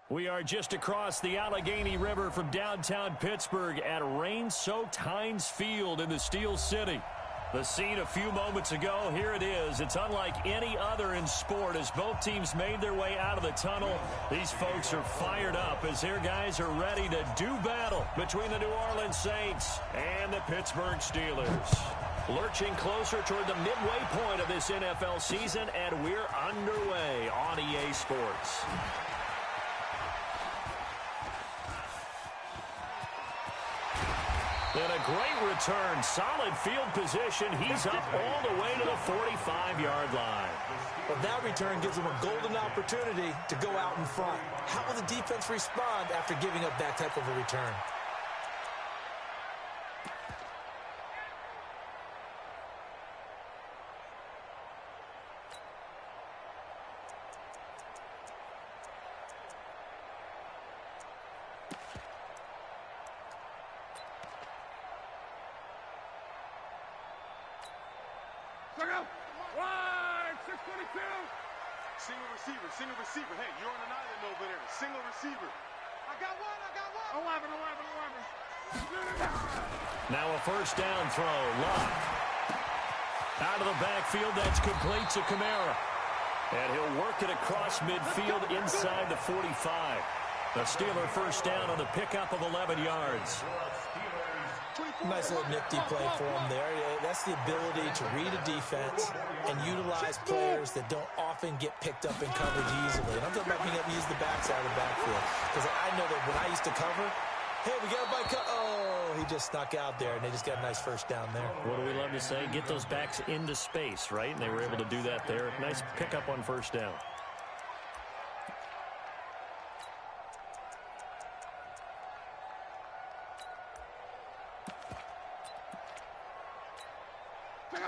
We are just across the Allegheny River from downtown Pittsburgh at rain-soaked Heinz Field in the Steel City. The scene a few moments ago, here it is. It's unlike any other in sport as both teams made their way out of the tunnel. These folks are fired up as their guys are ready to do battle between the New Orleans Saints and the Pittsburgh Steelers. Lurching closer toward the midway point of this NFL season, and we're underway on EA Sports. And a great return, solid field position. He's up all the way to the 45-yard line. Well, that return gives them a golden opportunity to go out in front. How will the defense respond after giving up that type of a return? Single receiver. Hey, you're on an island over there. Single receiver. I got one. 11. Now a first down throw. Love. Out of the backfield, that's complete to Kamara. And he'll work it across midfield inside the 45. The Steeler first down on the pickup of 11 yards. Nice little nifty play for him there. That's the ability to read a defense and utilize players that don't often get picked up in coverage easily. And I'm talking about being able to use the backside of the backfield. Because I know that when I used to cover, hey, we got a bike. Oh, he just snuck out there, and they just got a nice first down there. What do we love to say? Get those backs into space, right? And they were able to do that there. Nice pickup on first down.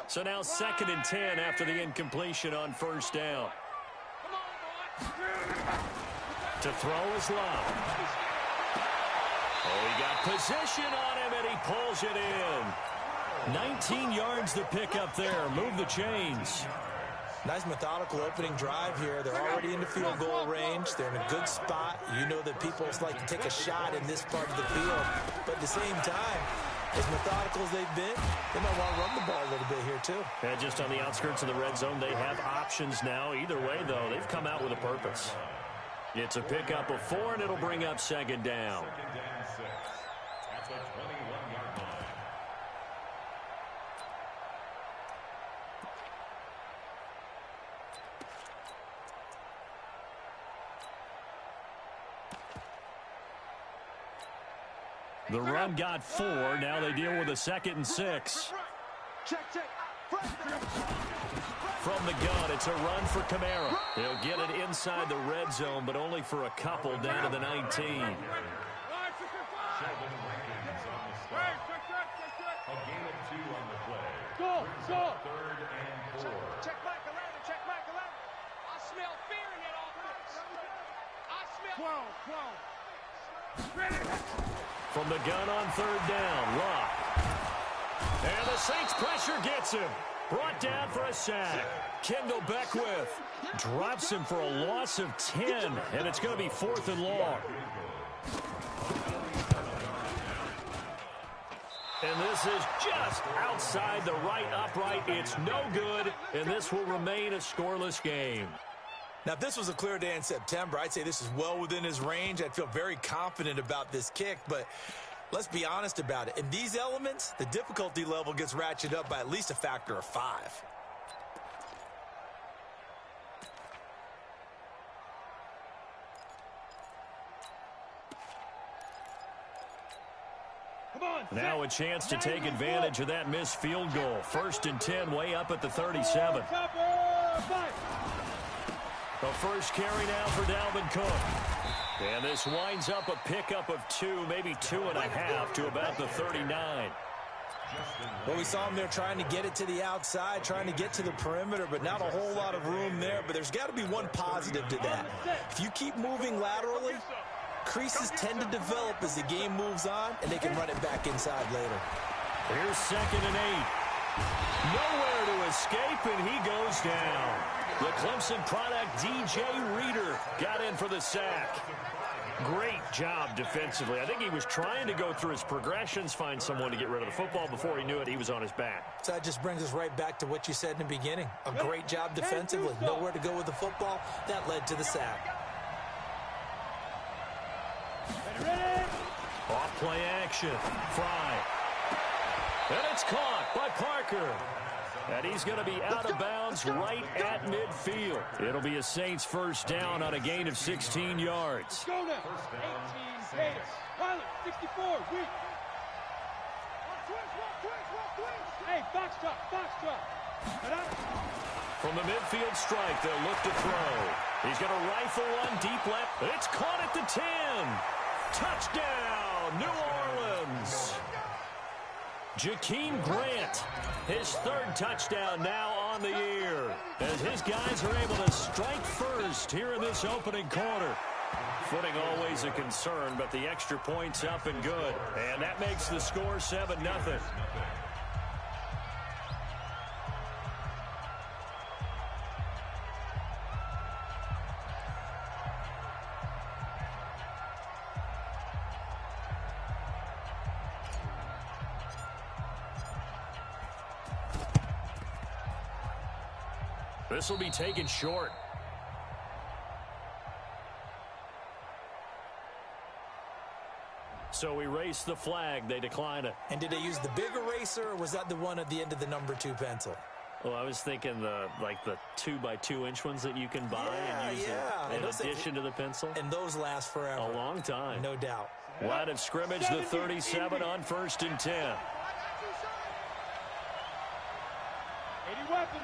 So now 2nd and 10 after the incompletion on first down. To throw is Love. Oh, he got position on him, and he pulls it in. 19 yards to pick up there. Move the chains. Nice methodical opening drive here. They're already in the field goal range. They're in a good spot. You know that people like to take a shot in this part of the field. But at the same time, as methodical as they've been, they might want to run the ball a little bit here, too. And just on the outskirts of the red zone, they have options now. Either way, though, they've come out with a purpose. It's a pickup of 4, and it'll bring up 2nd down. At the 21-yard line. The run got 4. Now they deal with a 2nd and 6. From the gun, it's a run for Kamara. He'll get it inside the red zone, but only for a couple down to the 19. A gain of 2 on the play. Go. 3rd and 4. Check back 11. I smell fear in that offense. I smell 12. From the gun on 3rd down, Locke. And the Saints pressure gets him. Brought down for a sack. Kendall Beckwith drops him for a loss of 10, and it's going to be 4th and long. And this is just outside the right upright. It's no good, and this will remain a scoreless game. Now, if this was a clear day in September, I'd say this is well within his range. I'd feel very confident about this kick, but let's be honest about it. In these elements, the difficulty level gets ratcheted up by at least a factor of 5. Now a chance to take advantage of that missed field goal. 1st and 10 way up at the 37. The first carry now for Dalvin Cook. And this winds up a pickup of 2, maybe 2.5 to about the 39. Well, we saw him there trying to get it to the outside, trying to get to the perimeter, but not a whole lot of room there. But there's got to be one positive to that. If you keep moving laterally, creases tend to develop as the game moves on, and they can run it back inside later. Here's 2nd and 8. Nowhere to escape, and he goes down. The Clemson product, DJ Reader, got in for the sack. Great job defensively. I think he was trying to go through his progressions, find someone to get rid of the football. Before he knew it, he was on his back. So that just brings us right back to what you said in the beginning. A great job defensively. Nowhere to go with the football. That led to the sack. Off play action. Fry. And it's caught by Parker. And he's going to be out of bounds right at midfield. It'll be a Saints first down on a gain of 16 yards. Go now. 18 Gators. Pilot, 64. Weak. Hey, box truck. From the midfield strike, they'll look to throw. He's going to rifle one deep left. It's caught at the 10. Touchdown, New Orleans. Jakeem Grant, his third touchdown now on the year, as his guys are able to strike first here in this opening quarter. Footing always a concern, but the extra point's up and good. And that makes the score 7-0. This will be taken short. So we race the flag. They decline it. And did they use the big eraser, or was that the one at the end of the number 2 pencil? Well, I was thinking the 2x2-inch ones that you can buy and use in addition to the pencil. And those last forever. A long time. No doubt. Line of scrimmage, the 37 on 1st and 10. 80 weapons.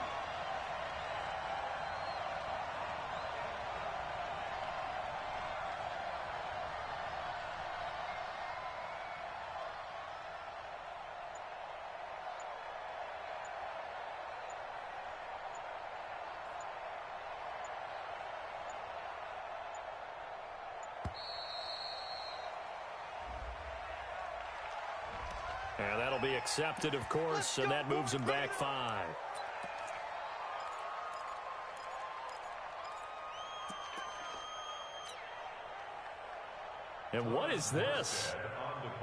And that'll be accepted, of course, and that moves him back 5. And what is this?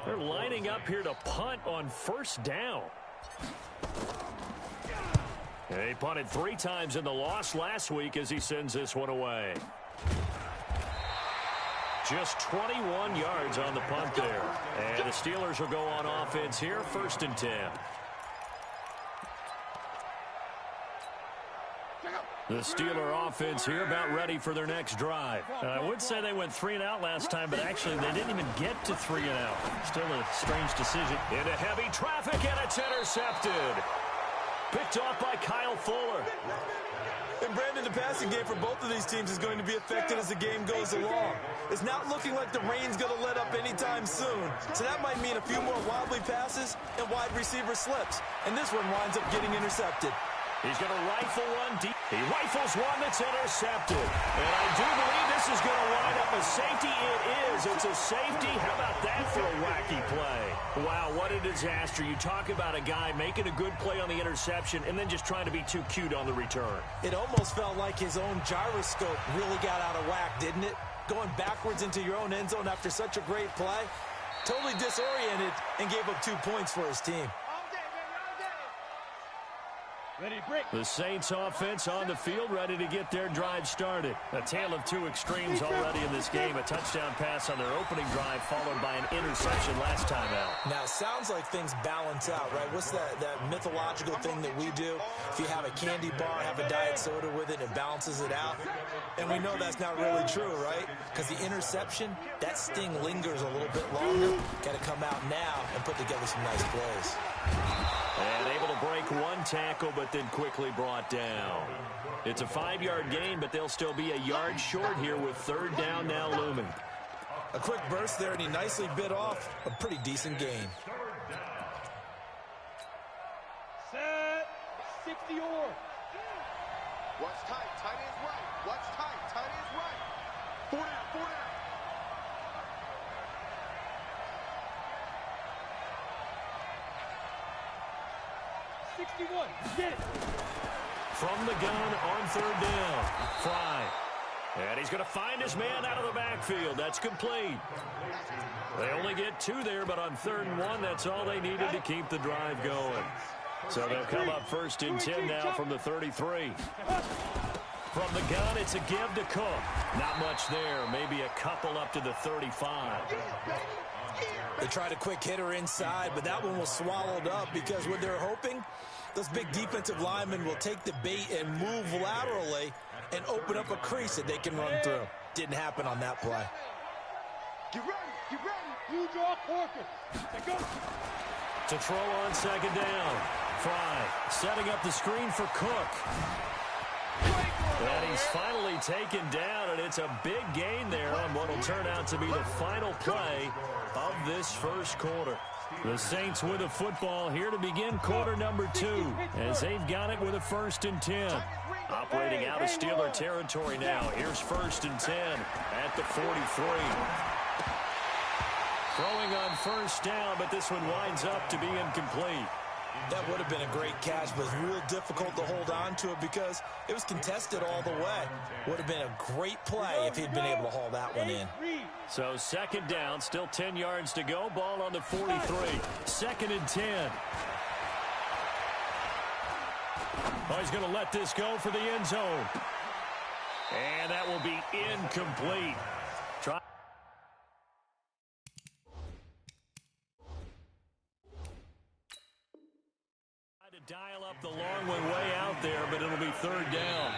They're lining up here to punt on 1st down. He punted 3 times in the loss last week as he sends this one away. Just 21 yards on the punt there. And the Steelers will go on offense here, 1st and 10. The Steeler offense here about ready for their next drive. I would say they went 3 and out last time, but actually they didn't even get to 3 and out. Still a strange decision. Into heavy traffic, and it's intercepted. Picked off by Kyle Fuller. And Brandon, the passing game for both of these teams is going to be affected as the game goes along. It's not looking like the rain's going to let up anytime soon. So that might mean a few more wobbly passes and wide receiver slips. And this one winds up getting intercepted. He's going to rifle one deep. He rifles one that's intercepted. And I do believe this is going to wind up a safety. It is. It's a safety. How about that for a wacky play? Wow, what a disaster. You talk about a guy making a good play on the interception and then just trying to be too cute on the return. It almost felt like his own gyroscope really got out of whack, didn't it? Going backwards into your own end zone after such a great play. Totally disoriented and gave up 2 points for his team. The Saints offense on the field, ready to get their drive started. A tale of 2 extremes already in this game. A touchdown pass on their opening drive, followed by an interception last time out. Now, it sounds like things balance out, right? What's that mythological thing that we do? If you have a candy bar, have a diet soda with it, it balances it out. And we know that's not really true, right? Because the interception, that sting lingers a little bit longer. Got to come out now and put together some nice plays. And able to break 1 tackle, but then quickly brought down. It's a 5-yard gain, but they'll still be a yard short here with 3rd down now looming. A quick burst there, and he nicely bit off a pretty decent gain. Set. 60 or. Watch tight. Tight ends right. Watch tight. Tight ends right. 4 down. 4 down. Get it. From the gun on 3rd down. Fry. And he's going to find his man out of the backfield. That's complete. They only get 2 there, but on 3rd and 1, that's all they needed to keep the drive going. So they'll come up 1st and 10 now from the 33. From the gun, it's a give to Cook. Not much there. Maybe a couple up to the 35. They tried a quick hitter inside, but that one was swallowed up because what they're hoping, those big defensive linemen will take the bait and move laterally and open up a crease that they can run through. Didn't happen on that play. Get ready, get ready. Blue draw Corker. Go. To throw on 2nd down. Fry setting up the screen for Cook. And he's finally taken down, and it's a big gain there on what will turn out to be the final play of this first quarter. The Saints with a football here to begin quarter number 2, as they've got it with a 1st and 10. Operating out of Steeler territory now. Here's 1st and 10 at the 43. Throwing on 1st down, but this one winds up to be incomplete. That would have been a great catch, but it was real difficult to hold on to it because it was contested all the way. Would have been a great play if he'd been able to haul that one in. So 2nd down, still 10 yards to go. Ball on the 43. 2nd and 10. Oh, he's going to let this go for the end zone. And that will be incomplete. Try to dial up the long one way out there, but it'll be 3rd down.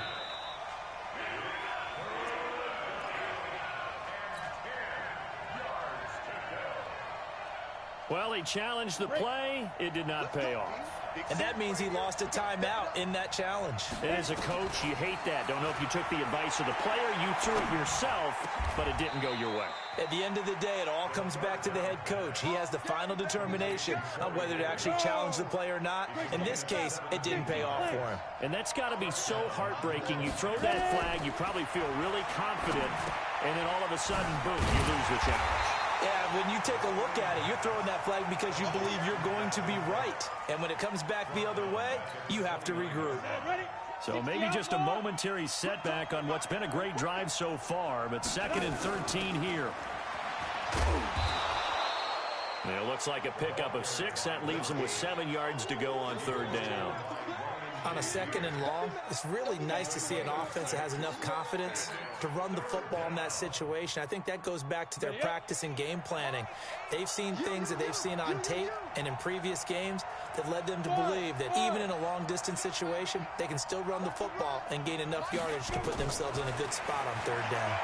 Well, he challenged the play. It did not pay off. And that means he lost a timeout in that challenge. And as a coach, you hate that. Don't know if you took the advice of the player, you threw it yourself, but it didn't go your way. At the end of the day, it all comes back to the head coach. He has the final determination on whether to actually challenge the play or not. In this case, it didn't pay off for him. And that's got to be so heartbreaking. You throw that flag, you probably feel really confident, and then all of a sudden, boom, you lose the challenge. Yeah, when you take a look at it, you're throwing that flag because you believe you're going to be right. And when it comes back the other way, you have to regroup. So maybe just a momentary setback on what's been a great drive so far, but 2nd and 13 here. And it looks like a pickup of 6. That leaves them with 7 yards to go on 3rd down. On a 2nd and long, it's really nice to see an offense that has enough confidence to run the football in that situation. I think that goes back to their practice and game planning. They've seen things that they've seen on tape and in previous games that led them to believe that even in a long-distance situation, they can still run the football and gain enough yardage to put themselves in a good spot on 3rd down.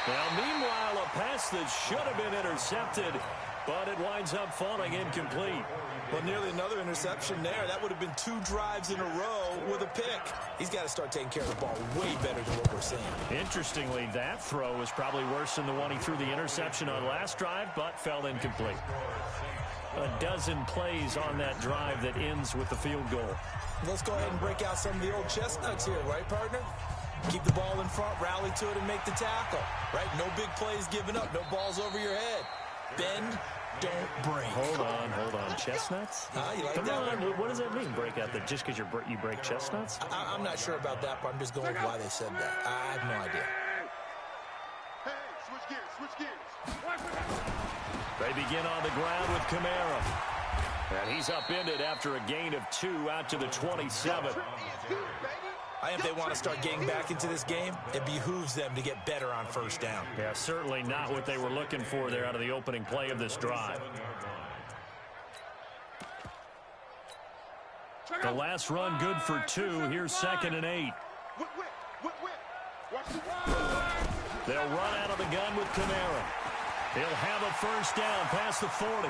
Now, meanwhile, a pass that should have been intercepted, but it winds up falling incomplete. Well, nearly another interception there. That would have been 2 drives in a row with a pick. He's got to start taking care of the ball way better than what we're seeing. Interestingly, that throw was probably worse than the one he threw the interception on last drive, but fell incomplete. A dozen plays on that drive that ends with the field goal. Let's go ahead and break out some of the old chestnuts here, right, partner? Keep the ball in front, rally to it, and make the tackle, right? No big plays given up, no balls over your head. Bend, don't break. Hold on. Chestnuts? You like Come that on, one? What does that mean, break out? Just because you break chestnuts? I'm not sure about that, but I'm just going with why they said that. I have no idea. Hey, switch gears, switch gears. They begin on the ground with Kamara. And he's upended after a gain of 2 out to the 27. I think if they want to start getting back into this game, it behooves them to get better on 1st down. Yeah, certainly not what they were looking for there out of the opening play of this drive. The last run good for 2. Here's 2nd and 8. They'll run out of the gun with Kamara. He'll have a 1st down past the 40.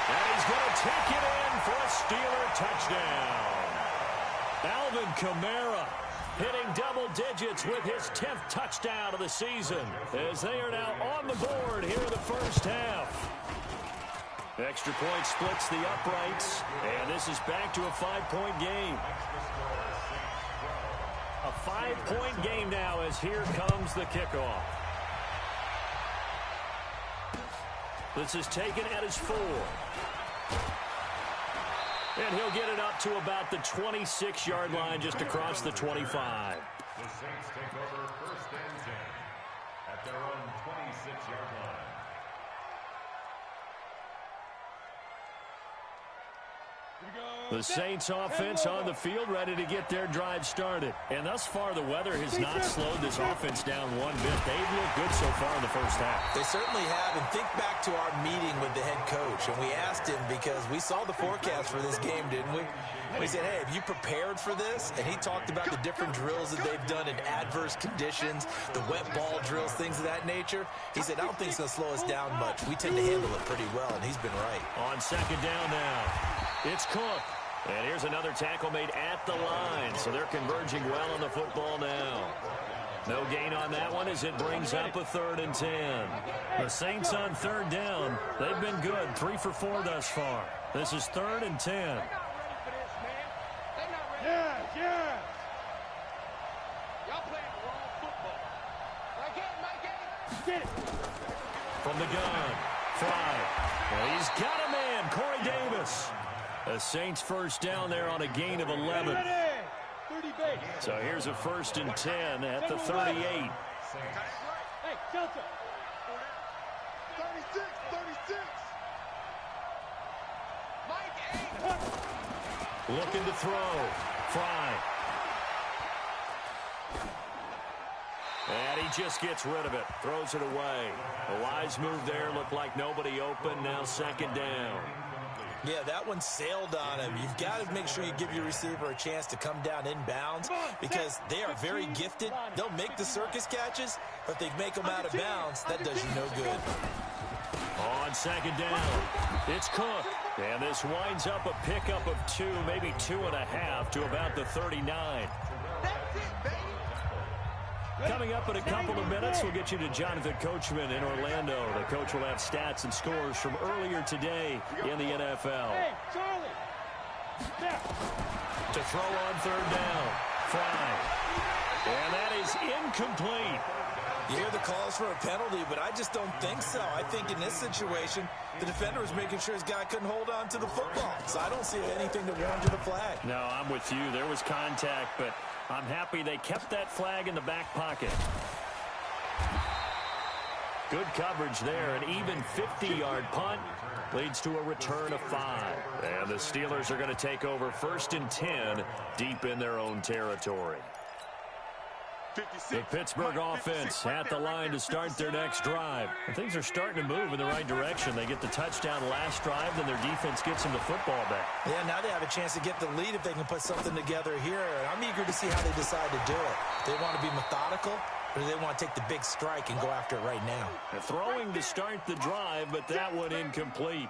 And he's going to take it in for a Steeler touchdown. Alvin Kamara hitting double digits with his 10th touchdown of the season, as they are now on the board here in the 1st half. Extra point splits the uprights, and this is back to a 5-point game. A 5-point game now, as here comes the kickoff. This is taken at his 4. And he'll get it up to about the 26-yard line just across the 25. The Saints take over 1st and 10 at their own 26-yard line. The Saints offense on the field, ready to get their drive started. And thus far, the weather has not slowed this offense down one bit. They've looked good so far in the first half. They certainly have. And think back to our meeting with the head coach. And we asked him, because we saw the forecast for this game, didn't we? We said, hey, have you prepared for this? And he talked about the different drills that they've done in adverse conditions, the wet ball drills, things of that nature. He said, I don't think it's going to slow us down much. We tend to handle it pretty well, and he's been right. On 2nd down now, it's Cook. And here's another tackle made at the line, so they're converging well on the football now. No gain on that one as it brings up a 3rd and 10. The Saints on 3rd down. They've been good, 3 for 4 thus far. This is 3rd and 10. Yeah. Y'all playing the wrong football. Get it. From the gun, Fry. Well, he's got a man, Corey Davis. The Saints 1st down there on a gain of 11. 30 base. So here's a 1st and 10 at the 38. Hey, Delta. 36. Mike 8. Looking to throw. Fry. And he just gets rid of it. Throws it away. A wise move there. Looked like nobody open. Now 2nd down. Yeah, that one sailed on him. You've got to make sure you give your receiver a chance to come down inbounds because they are very gifted. They'll make the circus catches, but if they make them out of bounds, that does you no good. On 2nd down, it's Cook. And this winds up a pickup of 2, maybe 2.5 to about the 39. Coming up in a couple of minutes, we'll get you to Jonathan Coachman in Orlando. The coach will have stats and scores from earlier today in the NFL. Hey, Charlie. To throw on 3rd down, Fry. And that is incomplete. You hear the calls for a penalty, but I just don't think so. I think in this situation, the defender was making sure his guy couldn't hold on to the football. So I don't see anything that warranted a flag. No, I'm with you. There was contact, but I'm happy they kept that flag in the back pocket. Good coverage there. An even 50-yard punt leads to a return of 5. And the Steelers are going to take over 1st and 10 deep in their own territory. The Pittsburgh offense at the line to start their next drive. And things are starting to move in the right direction. They get the touchdown last drive, then their defense gets them the football back. Yeah, now they have a chance to get the lead if they can put something together here. I'm eager to see how they decide to do it. They want to be methodical, or do they want to take the big strike and go after it right now? They're throwing to start the drive, but that one incomplete.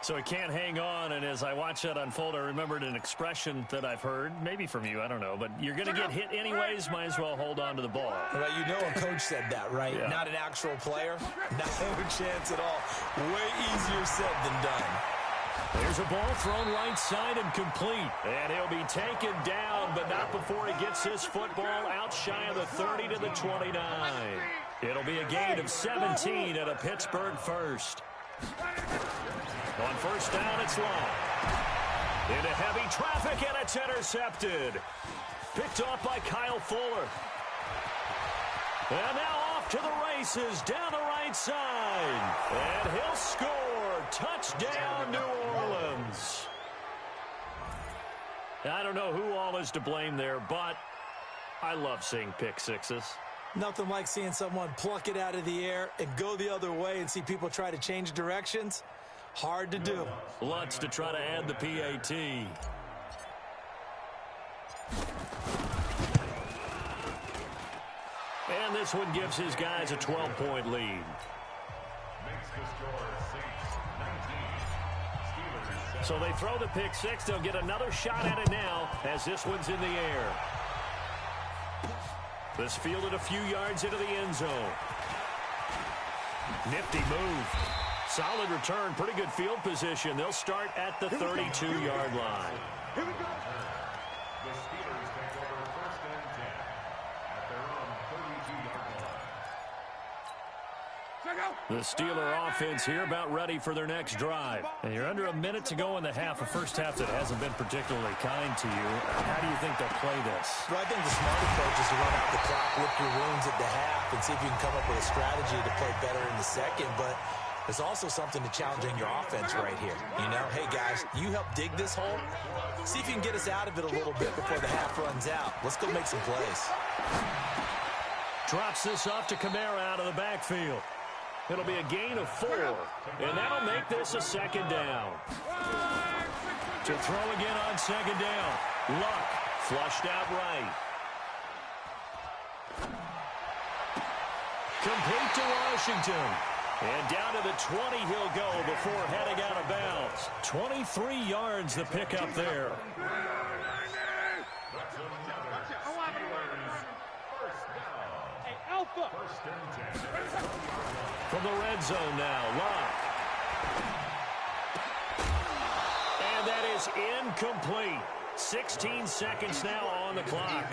So he can't hang on, and as I watch that unfold, I remembered an expression that I've heard, maybe from you, I don't know, but you're going to get hit anyways, might as well hold on to the ball. Well, you know a coach said that, right? Yeah. Not an actual player. No chance at all. Way easier said than done. There's a ball thrown right side and complete, and he'll be taken down, but not before he gets his football out shy of the 30 to the 29. It'll be a gain of 17 at a Pittsburgh 1st. On 1st down, it's long. Into heavy traffic, and it's intercepted. Picked off by Kyle Fuller. And now off to the races down the right side. And he'll score. Touchdown, New Orleans. I don't know who all is to blame there, but I love seeing pick sixes. Nothing like seeing someone pluck it out of the air and go the other way and see people try to change directions. Hard to do. Lutz to try to add the PAT. And this one gives his guys a 12-point lead. Makes the score Saints 19. Steelers 7. So they throw the pick six. They'll get another shot at it now as this one's in the air. This fielded a few yards into the end zone. Nifty move. Solid return, pretty good field position. They'll start at the 32-yard line. Here we go. The Steelers take over 1st and 10 at their own 32-yard line. The Steeler offense here about ready for their next drive. And you're under a minute to go in the half, a first half that hasn't been particularly kind to you. How do you think they'll play this? Well, I think the smart approach is to run out the clock, lick your wounds at the half, and see if you can come up with a strategy to play better in the second. But there's also something to challenging your offense right here. You know, hey, guys, you help dig this hole. See if you can get us out of it a little bit before the half runs out. Let's go make some plays. Drops this off to Kamara out of the backfield. It'll be a gain of 4, and that'll make this a second down. To throw again on second down. Luck flushed out right. Complete to Washington. And down to the 20 he'll go before heading out of bounds. 23 yards the pickup there. From the red zone now, Luck. And that is incomplete. 16 seconds now on the clock.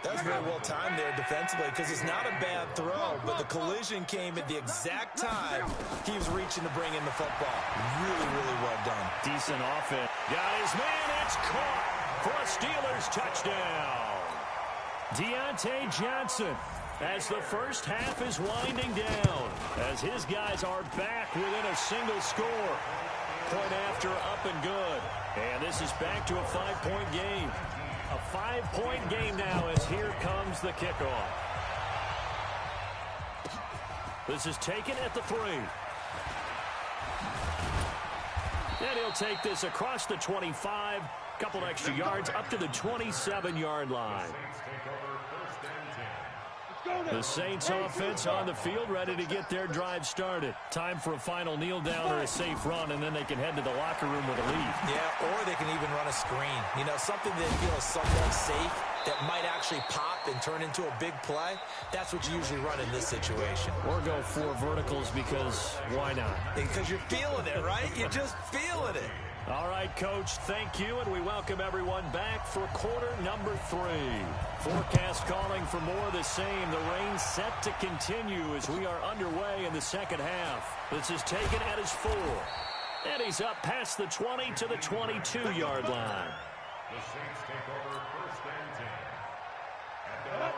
That was very well timed there defensively because it's not a bad throw, but the collision came at the exact time he was reaching to bring in the football. Really, really well done. Decent offense. Got his man. It's caught for a Steelers touchdown. Deontay Johnson, as the first half is winding down, as his guys are back within a single score. Point after, up and good. And this is back to a 5-point game. A 5-point game now as here comes the kickoff. This is taken at the 3. And he'll take this across the 25. Couple extra yards up to the 27-yard line. The Saints offense on the field ready to get their drive started. Time for a final kneel down or a safe run, and then they can head to the locker room with a lead. Yeah, or they can even run a screen. You know, something they feel is somewhat safe that might actually pop and turn into a big play. That's what you usually run in this situation. Or go 4 verticals because why not? Because you're feeling it, right? You're just feeling it. All right, Coach, thank you, and we welcome everyone back for quarter number 3. Forecast calling for more of the same. The rain set to continue as we are underway in the second half. This is taken at his 4. And he's up past the 20 to the 22-yard line. The Saints take over first and 10.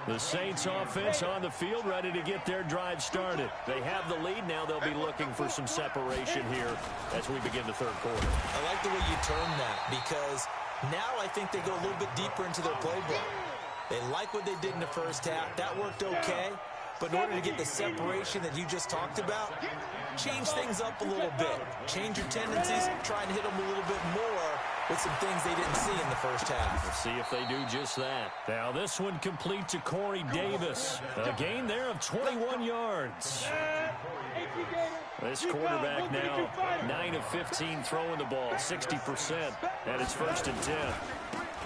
The Saints offense on the field ready to get their drive started. They have the lead. Now they'll be looking for some separation here as we begin the third quarter. I like the way you term that because now I think they go a little bit deeper into their playbook. They like what they did in the first half. That worked okay. But in order to get the separation that you just talked about, change things up a little bit. Change your tendencies, try and hit them a little bit more with some things they didn't see in the first half. Let's see if they do just that. Now this one complete to Corey Davis. A gain there of 21 yards. This quarterback now 9 of 15 throwing the ball, 60%. And it's first and 10.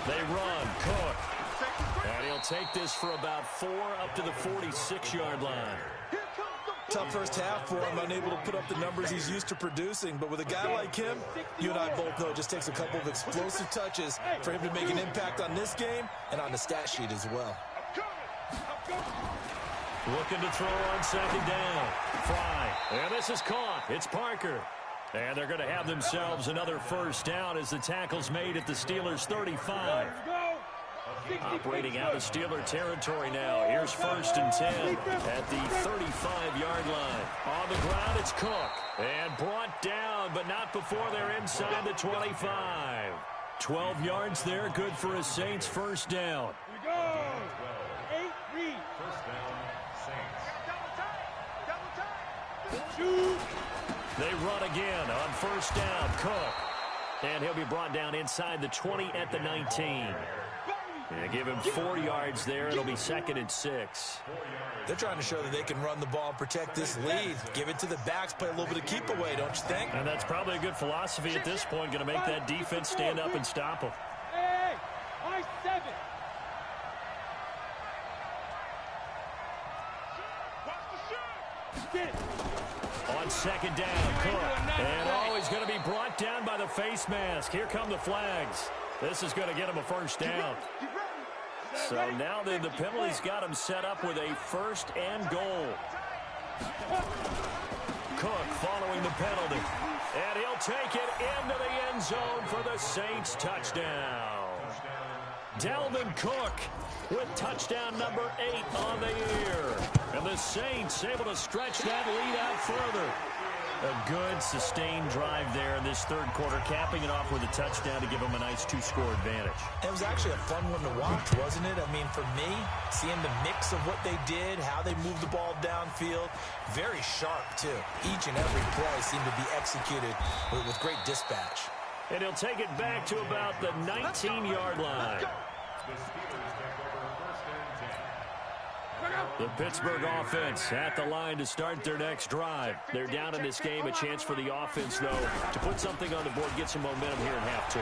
They run, Cook. And he'll take this for about 4 up to the 46-yard line. Tough first half for him, unable to put up the numbers he's used to producing. But with a guy like him, you and I both know it just takes a couple of explosive touches for him to make an impact on this game and on the stat sheet as well. Looking to throw on second down. Fry. And this is caught. It's Parker. And they're going to have themselves another first down as the tackle's made at the Steelers' 35. Operating out of Steeler territory now. Here's first and 10 at the 35-yard line. On the ground, it's Cook. And brought down, but not before they're inside the 25. 12 yards there, good for a Saints first down. Here we go. 8-3. First down, Saints. Shoot. They run again on first down, Cook. And he'll be brought down inside the 20 at the 19. And give him 4 yards there. It'll be second and 6. They're trying to show that they can run the ball and protect this lead. Give it to the backs, play a little bit of keep away, don't you think? And that's probably a good philosophy at this point. Going to make that defense stand up and stop them. Hey, I 7. Get it. On second down, Cook. And always going to be brought down by the face mask. Here come the flags. This is going to get him a first down. So now the penalty's got him set up with a first and goal. Cook following the penalty. And he'll take it into the end zone for the Saints touchdown. Dalvin Cook with touchdown number 8 on the year. And the Saints able to stretch that lead out further. A good, sustained drive there in this third quarter, capping it off with a touchdown to give them a nice 2-score advantage. It was actually a fun one to watch, wasn't it? I mean, for me, seeing the mix of what they did, how they moved the ball downfield, very sharp, too. Each and every play seemed to be executed with great dispatch. And he'll take it back to about the 19-yard line. The Pittsburgh offense at the line to start their next drive. They're down in this game. A chance for the offense, though, to put something on the board, get some momentum here in half 2.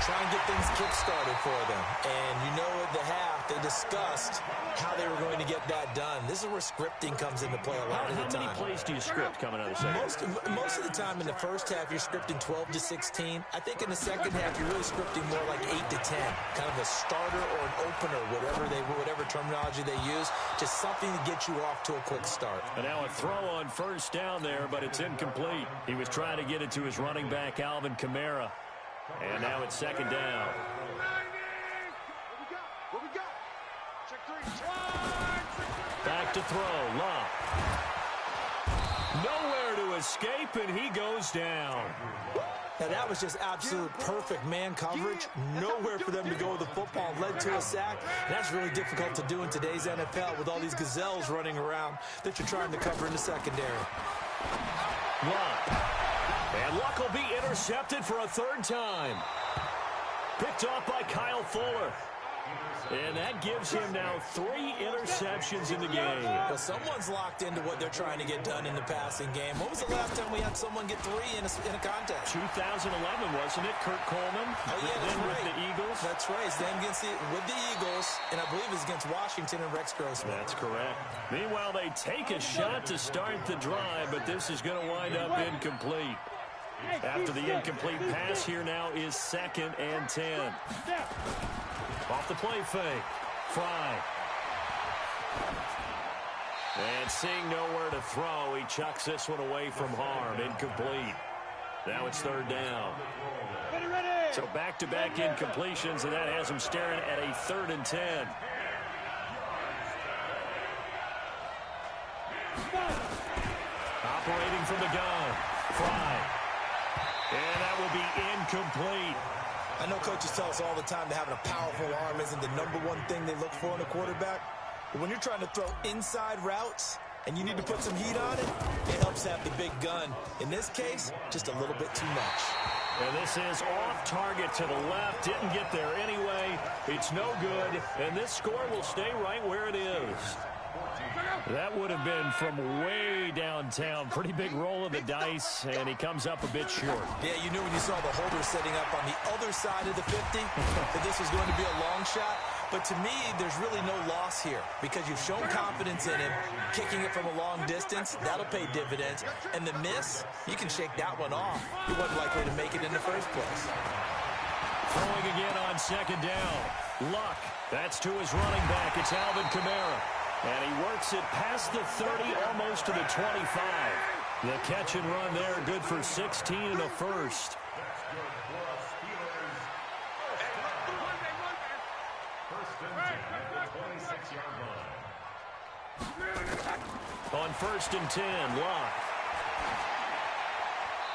Try and get things kick-started for them. And you know at the half, they discussed how they were going to get that done. This is where scripting comes into play a lot of the time. How many plays do you script coming out of the second? Most of the time in the first half, you're scripting 12 to 16. I think in the second half, you're really scripting more like 8 to 10. Kind of a starter or an opener, whatever terminology they use. Just something to get you off to a quick start. And now a throw on first down there, but it's incomplete. He was trying to get it to his running back, Alvin Kamara. And now it's second down. What we got? Check 3. Back to throw. Love. Nowhere to escape, and he goes down. Now, that was just absolute perfect man coverage. Nowhere for them to go with the football. Led to a sack. And that's really difficult to do in today's NFL with all these gazelles running around that you're trying to cover in the secondary. Luck. And Luck will be intercepted for a third time. Picked off by Kyle Fuller. And that gives him now 3 interceptions in the game. Well, someone's locked into what they're trying to get done in the passing game. When was the last time we had someone get 3 in a contest? 2011, wasn't it? Kurt Coleman. Oh, yeah, that's right. With the Eagles. That's right. It's them with the Eagles, and I believe it's against Washington and Rex Grossman. That's correct. Meanwhile, they take a shot to start the drive, but this is going to wind up incomplete. After the incomplete pass, here now is 2nd and 10. Off the play fake. Fry. And seeing nowhere to throw, he chucks this one away from harm. Incomplete. Now it's 3rd down. So back-to-back incompletions, and that has him staring at a 3rd and 10. Operating from the gun. Fry. And that will be incomplete. I know coaches tell us all the time that having a powerful arm isn't the #1 thing they look for in a quarterback. But when you're trying to throw inside routes and you need to put some heat on it, it helps have the big gun. In this case, just a little bit too much. And this is off target to the left. Didn't get there anyway. It's no good. And this score will stay right where it is. That would have been from way downtown. Pretty big roll of the dice, and he comes up a bit short. Yeah, you knew when you saw the holder setting up on the other side of the 50 that this was going to be a long shot. But to me, there's really no loss here because you've shown confidence in him. Kicking it from a long distance, that'll pay dividends. And the miss, you can shake that one off. He wasn't likely to make it in the first place. Throwing again on 2nd down. Luck. That's to his running back. It's Alvin Kamara. And he works it past the 30, almost to the 25. The catch and run there, good for 16 and a first. On 1st and 10, Luck.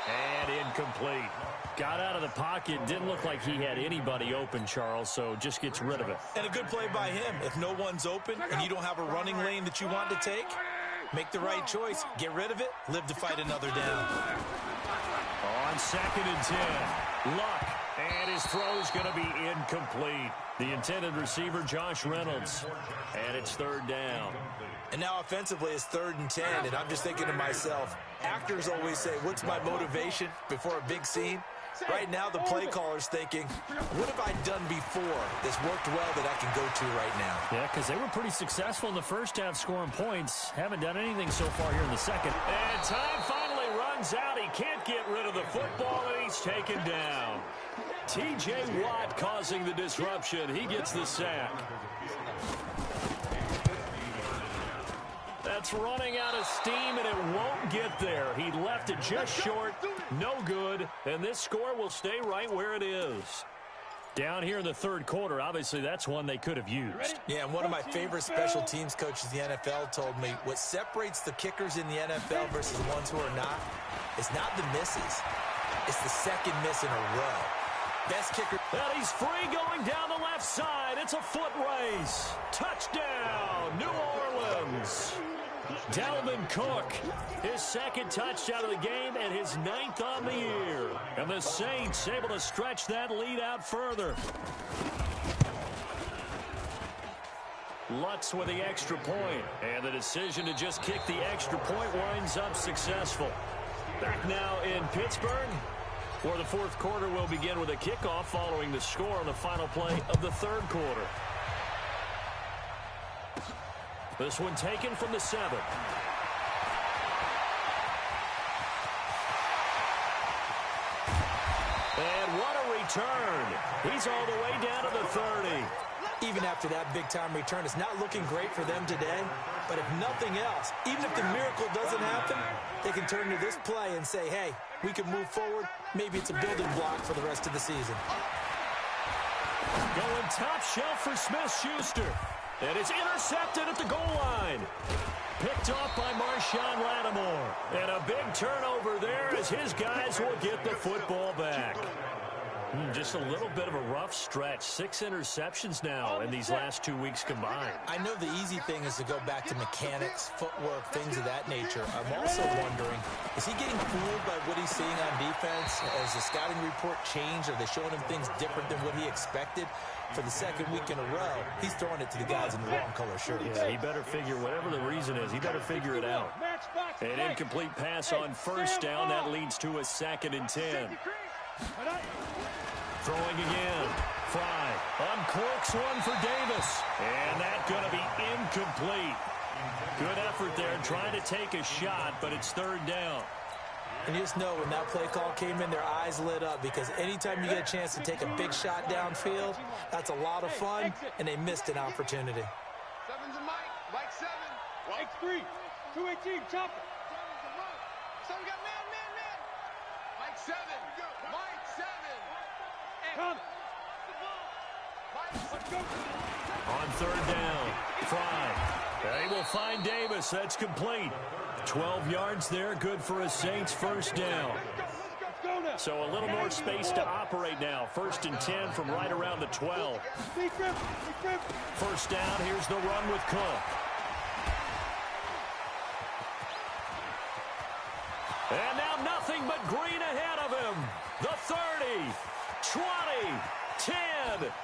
And incomplete. Got out of the pocket. Didn't look like he had anybody open, Charles, so just gets rid of it. And a good play by him. If no one's open and you don't have a running lane that you want to take, make the right choice. Get rid of it. Live to fight another down. On 2nd and 10, Luck. And his throw's going to be incomplete. The intended receiver, Josh Reynolds. And it's 3rd down. And now offensively, it's 3rd and 10. And I'm just thinking to myself, actors always say, what's my motivation before a big scene? Right now, the play caller's thinking, what have I done before that's worked well that I can go to right now? Yeah, because they were pretty successful in the first half scoring points. Haven't done anything so far here in the second. And time finally runs out. He can't get rid of the football, and he's taken down. T.J. Watt causing the disruption. He gets the sack. That It's running out of steam, and it won't get there. He left it just short. No good. And this score will stay right where it is. Down here in the third quarter, obviously that's one they could have used. Yeah, and one of my favorite special teams coaches in the NFL told me what separates the kickers in the NFL versus the ones who are not is not the misses. It's the second miss in a row. Best kicker. And he's free going down the left side. It's a foot race. Touchdown, New Orleans. Dalvin Cook, his second touchdown of the game and his 9th on the year. And the Saints able to stretch that lead out further. Lutz with the extra point. And the decision to just kick the extra point winds up successful. Back now in Pittsburgh, where the fourth quarter will begin with a kickoff following the score on the final play of the third quarter. This one taken from the 7. And what a return. He's all the way down to the 30. Even after that big-time return, it's not looking great for them today. But if nothing else, even if the miracle doesn't happen, they can turn to this play and say, hey, we can move forward. Maybe it's a building block for the rest of the season. Going top shelf for Smith-Schuster. And it's intercepted at the goal line. Picked off by Marshawn Lattimore. And a big turnover there as his guys will get the football back. Just a little bit of a rough stretch. 6 interceptions now in these last 2 weeks combined. I know the easy thing is to go back to mechanics, footwork, things of that nature. I'm also wondering, is he getting fooled by what he's seeing on defense? Has the scouting report changed? Are they showing him things different than what he expected? For the second week in a row, he's throwing it to the guys in the wrong color shirts. Yeah, he better figure, whatever the reason is, he better figure it out. An incomplete pass on first down. That leads to a 2nd and 10. Throwing again. Fry uncorks one for Davis. And that's going to be incomplete. Good effort there trying to take a shot, but it's 3rd down. And you just know when that play call came in, their eyes lit up because anytime you get a chance to take a big shot downfield, that's a lot of fun, and they missed an opportunity. 7's a Mike. Mike 7. Mike 3. 218, chopper. 7 got man. Mike 7. Mike 7. Come. Let's go. On 3rd down, Fry. They will find Davis. That's complete. 12 yards there, good for a Saints first down. So a little more space to operate now. 1st and 10 from right around the 12. First down, here's the run with Cook. And now nothing but green ahead of him. The 30, 20, 10,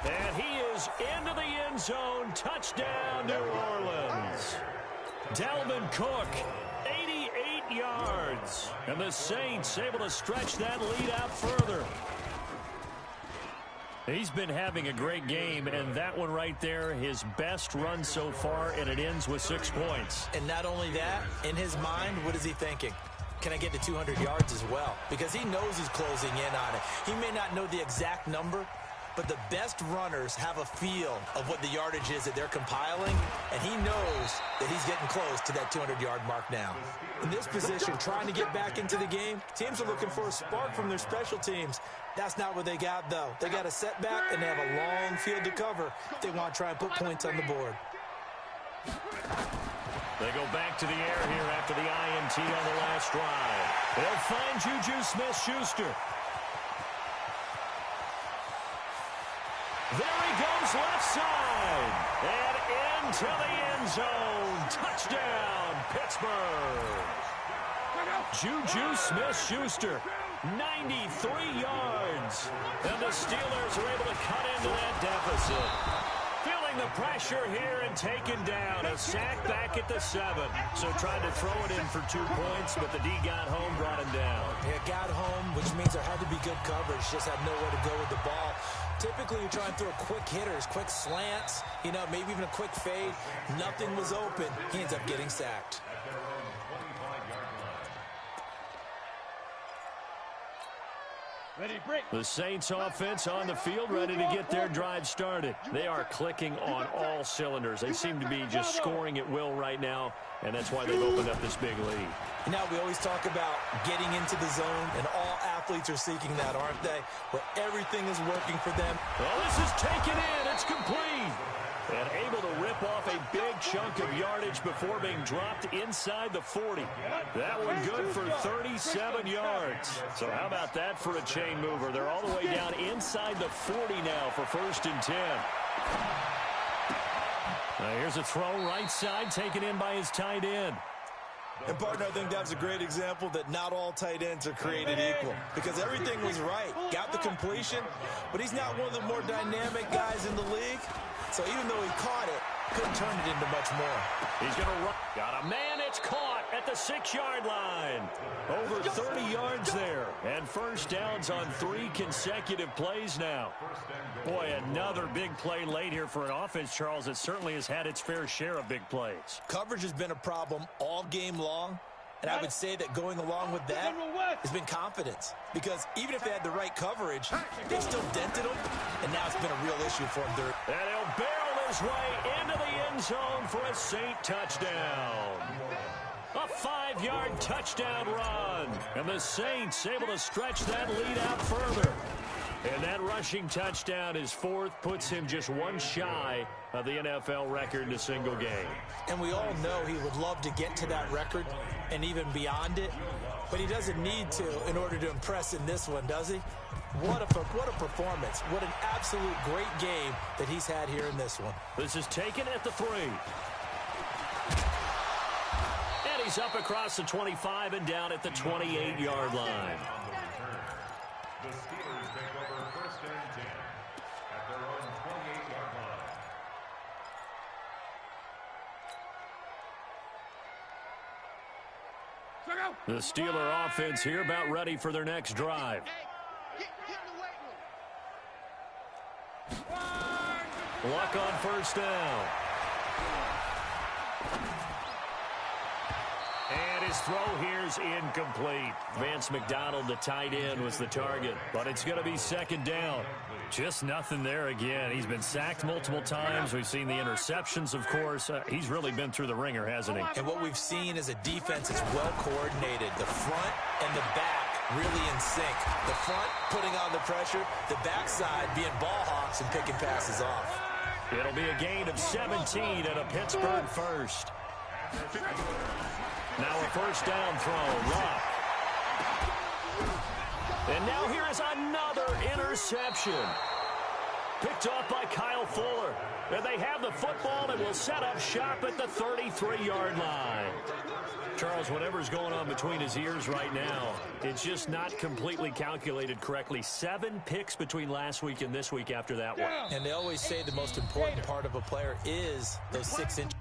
and he is into the end zone. Touchdown, New Orleans. Dalvin Cook, 88 yards. And the Saints able to stretch that lead out further. He's been having a great game, and that one right there, his best run so far, and it ends with 6 points. And not only that, in his mind, what is he thinking? Can I get to 200 yards as well? Because he knows he's closing in on it. He may not know the exact number, but the best runners have a feel of what the yardage is that they're compiling, and he knows that he's getting close to that 200-yard mark now. In this position, trying to get back into the game, teams are looking for a spark from their special teams. That's not what they got, though. They got a setback, and they have a long field to cover if they want to try and put points on the board. They go back to the air here after the INT on the last drive. They'll find Juju Smith-Schuster. There he goes left side. And into the end zone. Touchdown, Pittsburgh. Juju Smith-Schuster, 93 yards. And the Steelers are able to cut into that deficit. Feeling the pressure here and taken down. A sack back at the 7. So tried to throw it in for 2 points, but the D got home, brought him down. Yeah, got home, which means there had to be good coverage. Just had nowhere to go with the ball. Typically, you're trying to throw quick hitters, quick slants, maybe even a quick fade. Nothing was open. He ends up getting sacked. The Saints offense on the field, ready to get their drive started. They are clicking on all cylinders. They seem to be just scoring at will right now, and that's why they've opened up this big lead. Now, we always talk about getting into the zone, and all athletes are seeking that, aren't they? Where everything is working for them. Well, this is taken in. It's complete. And able to rip off a big chunk of yardage before being dropped inside the 40. That one good for 37 yards. So how about that for a chain mover? They're all the way down inside the 40 now for 1st and 10. Here's a throw right side taken in by his tight end. And, partner, I think that was a great example that not all tight ends are created equal because everything was right. Got the completion, but he's not one of the more dynamic guys in the league. So even though he caught it, couldn't turn it into much more. He's going to run. Got a man. It's caught at the 6-yard line. Over 30 yards there. And 1st downs on 3 consecutive plays now. Boy, another big play late here for an offense, Charles, that certainly has had its fair share of big plays. Coverage has been a problem all game long. And I would say that going along with that has been confidence. Because even if they had the right coverage, they still dented them. And now it's been a real issue for them. And he'll barrel his way into the end zone for a Saint touchdown. A 5-yard touchdown run. And the Saints able to stretch that lead out further. And that rushing touchdown is 4th, puts him just one shy of the NFL record in a single game. And we all know he would love to get to that record and even beyond it, but he doesn't need to in order to impress in this one, does he? What a performance. What an absolute great game that he's had here in this one. This is taken at the 3. And he's up across the 25 and down at the 28-yard line. The Steelers take over 1st and 10 at their own 28-yard line. The Steeler offense here about ready for their next drive. Luck on 1st down. And his throw here's incomplete. Vance McDonald, the tight end, was the target. But it's going to be 2nd down. Just nothing there again. He's been sacked multiple times. We've seen the interceptions, of course. He's really been through the ringer, hasn't he? And what we've seen is a defense that's well coordinated. The front and the back really in sync. The front putting on the pressure. The backside being ball hawks and picking passes off. It'll be a gain of 17 and a Pittsburgh 1st. Now a 1st down throw. Luck. And now here is another interception. Picked off by Kyle Fuller. And they have the football and will set up shop at the 33-yard line. Charles, whatever's going on between his ears right now, it's just not completely calculated correctly. 7 picks between last week and this week after that one. And they always say the most important part of a player is those 6 inches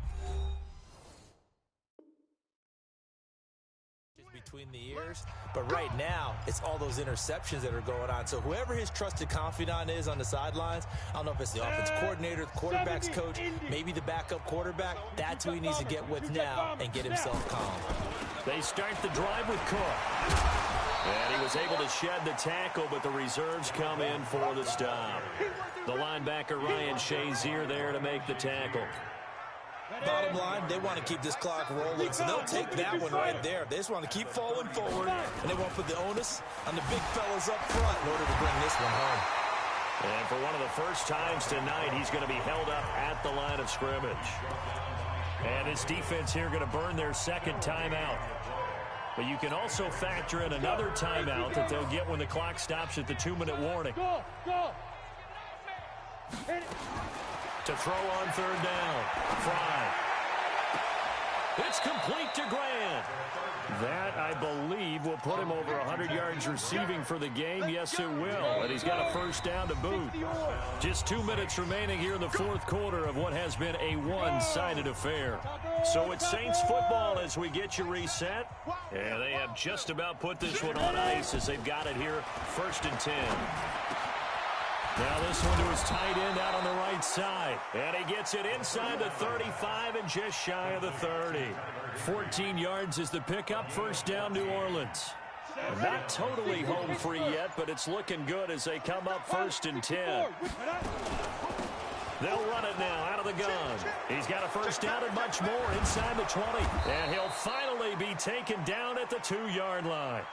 between the ears. But right now, it's all those interceptions that are going on. So whoever his trusted confidant is on the sidelines, I don't know if it's the offense coordinator, the quarterback's coach, maybe the backup quarterback, that's who he needs to get with now and get himself calm. They start the drive with Cook. And he was able to shed the tackle, but the reserves come in for the stop. The linebacker, Ryan Shazier, there to make the tackle. Bottom line, they want to keep this clock rolling, so they'll take that one right there. They just want to keep falling forward, and they want to put the onus on the big fellas up front in order to bring this one home. And for one of the first times tonight, he's going to be held up at the line of scrimmage. And his defense here going to burn their 2nd timeout. But you can also factor in another timeout that they'll get when the clock stops at the 2-minute warning. To throw on 3rd down. Fry. It's complete to Grant. That, I believe, will put him over 100 yards receiving for the game. Yes, it will. And he's got a 1st down to boot. Just 2 minutes remaining here in the 4th quarter of what has been a one-sided affair. So it's Saints football as we get you reset. And they have just about put this one on ice as they've got it here. 1st and 10. Now this one to his tight end out on the right side. And he gets it inside the 35 and just shy of the 30. 14 yards is the pickup. 1st down, New Orleans. Not totally home free yet, but it's looking good as they come up 1st and 10. They'll run it now out of the gun. He's got a first down and much more inside the 20. And he'll finally be taken down at the 2-yard line.